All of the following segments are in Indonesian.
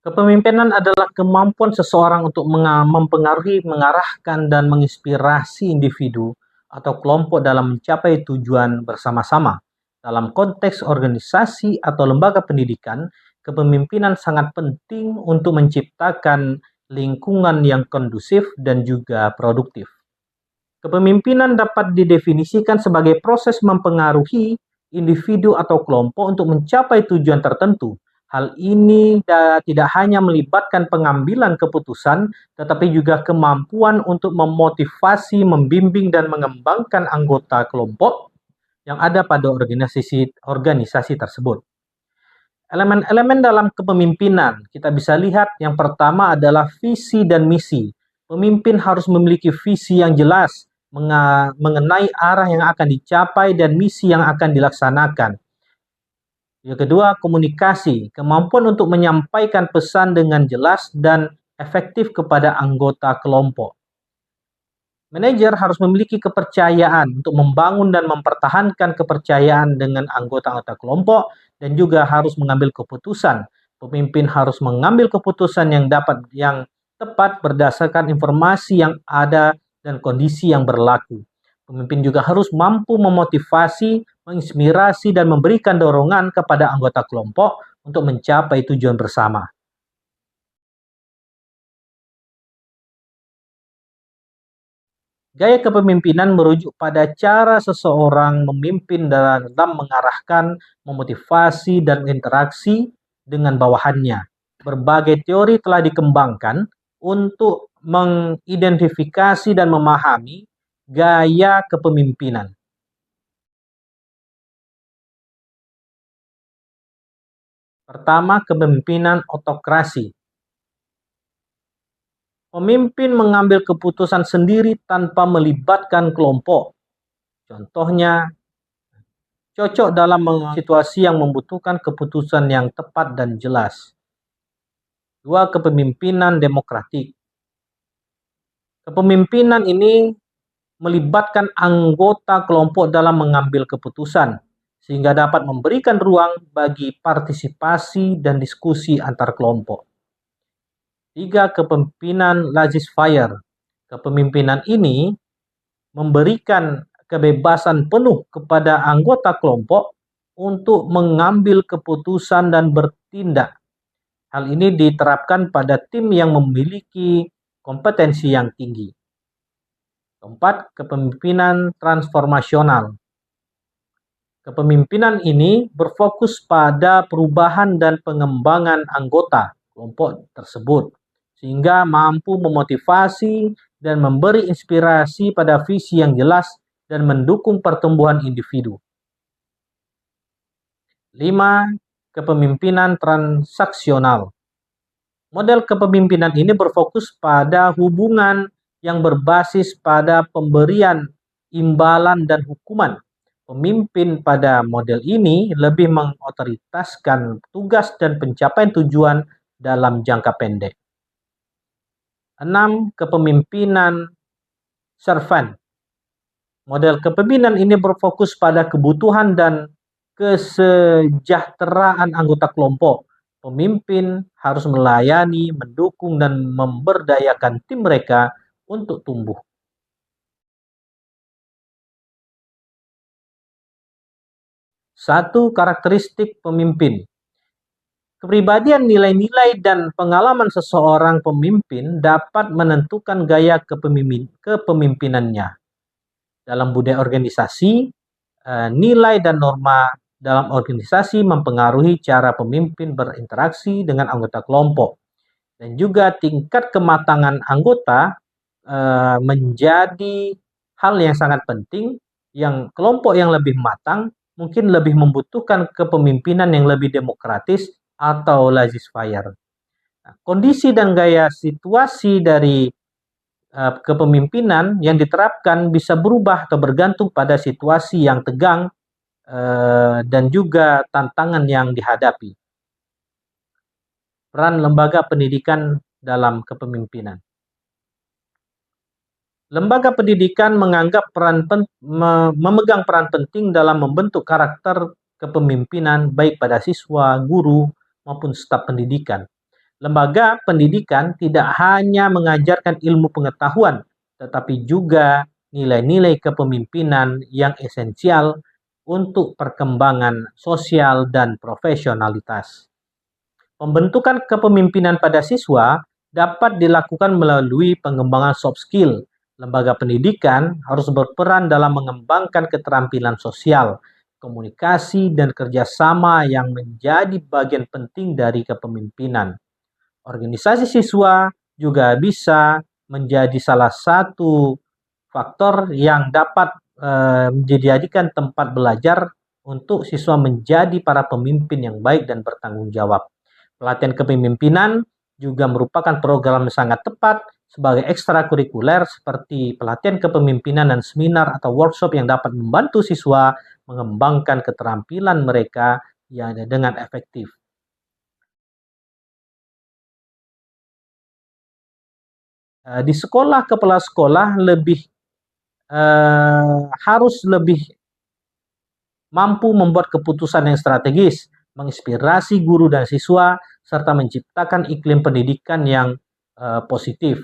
Kepemimpinan adalah kemampuan seseorang untuk mempengaruhi, mengarahkan, dan menginspirasi individu atau kelompok dalam mencapai tujuan bersama-sama. Dalam konteks organisasi atau lembaga pendidikan, kepemimpinan sangat penting untuk menciptakan lingkungan yang kondusif dan juga produktif. Kepemimpinan dapat didefinisikan sebagai proses mempengaruhi individu atau kelompok untuk mencapai tujuan tertentu. Hal ini tidak hanya melibatkan pengambilan keputusan, tetapi juga kemampuan untuk memotivasi, membimbing, dan mengembangkan anggota kelompok yang ada pada organisasi tersebut. Elemen-elemen dalam kepemimpinan, kita bisa lihat yang pertama adalah visi dan misi. Pemimpin harus memiliki visi yang jelas mengenai arah yang akan dicapai dan misi yang akan dilaksanakan. Yang kedua, komunikasi. Kemampuan untuk menyampaikan pesan dengan jelas dan efektif kepada anggota kelompok. Manajer harus memiliki kepercayaan untuk membangun dan mempertahankan kepercayaan dengan anggota-anggota kelompok dan juga harus mengambil keputusan. Pemimpin harus mengambil keputusan yang tepat berdasarkan informasi yang ada dan kondisi yang berlaku. Pemimpin juga harus mampu memotivasi, menginspirasi, dan memberikan dorongan kepada anggota kelompok untuk mencapai tujuan bersama. Gaya kepemimpinan merujuk pada cara seseorang memimpin dalam mengarahkan, memotivasi, dan interaksi dengan bawahannya. Berbagai teori telah dikembangkan untuk mengidentifikasi dan memahami gaya kepemimpinan. Pertama, kepemimpinan otokrasi. Pemimpin mengambil keputusan sendiri tanpa melibatkan kelompok. Contohnya, cocok dalam situasi yang membutuhkan keputusan yang tepat dan jelas. Dua, kepemimpinan demokratik. Kepemimpinan ini melibatkan anggota kelompok dalam mengambil keputusan, sehingga dapat memberikan ruang bagi partisipasi dan diskusi antar kelompok. Tiga, kepemimpinan laissez-faire. Kepemimpinan ini memberikan kebebasan penuh kepada anggota kelompok untuk mengambil keputusan dan bertindak. Hal ini diterapkan pada tim yang memiliki kompetensi yang tinggi. Keempat, kepemimpinan transformasional. Kepemimpinan ini berfokus pada perubahan dan pengembangan anggota kelompok tersebut, sehingga mampu memotivasi dan memberi inspirasi pada visi yang jelas dan mendukung pertumbuhan individu. 5. Kepemimpinan transaksional. Model kepemimpinan ini berfokus pada hubungan yang berbasis pada pemberian imbalan dan hukuman. Pemimpin pada model ini lebih mengotoritaskan tugas dan pencapaian tujuan dalam jangka pendek. 6. Kepemimpinan servant. Model kepemimpinan ini berfokus pada kebutuhan dan kesejahteraan anggota kelompok. Pemimpin harus melayani, mendukung, dan memberdayakan tim mereka untuk tumbuh. Satu, karakteristik pemimpin. Kepribadian, nilai-nilai, dan pengalaman seseorang pemimpin dapat menentukan gaya kepemimpinannya. Dalam budaya organisasi, nilai dan norma dalam organisasi mempengaruhi cara pemimpin berinteraksi dengan anggota kelompok. Dan juga tingkat kematangan anggota menjadi hal yang sangat penting, yang kelompok yang lebih matang mungkin lebih membutuhkan kepemimpinan yang lebih demokratis atau laissez-faire. Nah, kondisi dan gaya situasi dari kepemimpinan yang diterapkan bisa berubah atau bergantung pada situasi yang tegang dan juga tantangan yang dihadapi. Peran lembaga pendidikan dalam kepemimpinan. Lembaga pendidikan memegang peran penting dalam membentuk karakter kepemimpinan baik pada siswa, guru, maupun staf pendidikan. Lembaga pendidikan tidak hanya mengajarkan ilmu pengetahuan, tetapi juga nilai-nilai kepemimpinan yang esensial untuk perkembangan sosial dan profesionalitas. Pembentukan kepemimpinan pada siswa dapat dilakukan melalui pengembangan soft skill. Lembaga pendidikan harus berperan dalam mengembangkan keterampilan sosial, komunikasi, dan kerjasama yang menjadi bagian penting dari kepemimpinan. Organisasi siswa juga bisa menjadi salah satu faktor yang dapat dijadikan tempat belajar untuk siswa menjadi para pemimpin yang baik dan bertanggung jawab. Pelatihan kepemimpinan juga merupakan program yang sangat tepat sebagai ekstrakurikuler seperti pelatihan kepemimpinan dan seminar atau workshop yang dapat membantu siswa mengembangkan keterampilan mereka yang dengan efektif. Di sekolah, kepala sekolah harus lebih mampu membuat keputusan yang strategis, menginspirasi guru dan siswa, serta menciptakan iklim pendidikan yang positif.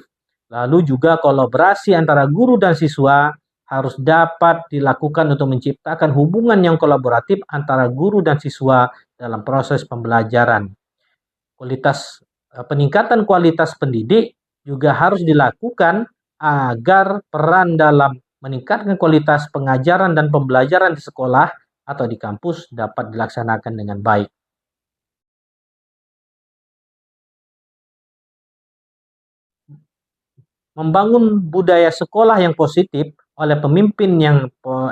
Lalu juga kolaborasi antara guru dan siswa harus dapat dilakukan untuk menciptakan hubungan yang kolaboratif antara guru dan siswa dalam proses pembelajaran. Peningkatan kualitas pendidik juga harus dilakukan agar peran dalam meningkatkan kualitas pengajaran dan pembelajaran di sekolah atau di kampus dapat dilaksanakan dengan baik. Membangun budaya sekolah yang positif oleh pemimpin yang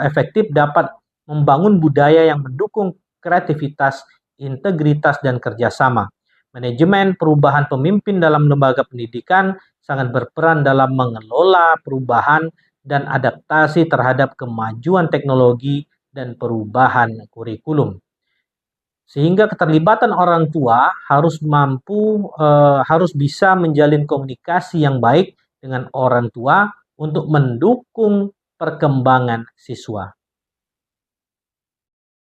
efektif dapat membangun budaya yang mendukung kreativitas, integritas, dan kerjasama. Manajemen perubahan pemimpin dalam lembaga pendidikan sangat berperan dalam mengelola perubahan dan adaptasi terhadap kemajuan teknologi dan perubahan kurikulum. Sehingga keterlibatan orang tua harus bisa menjalin komunikasi yang baik dengan orang tua untuk mendukung perkembangan siswa.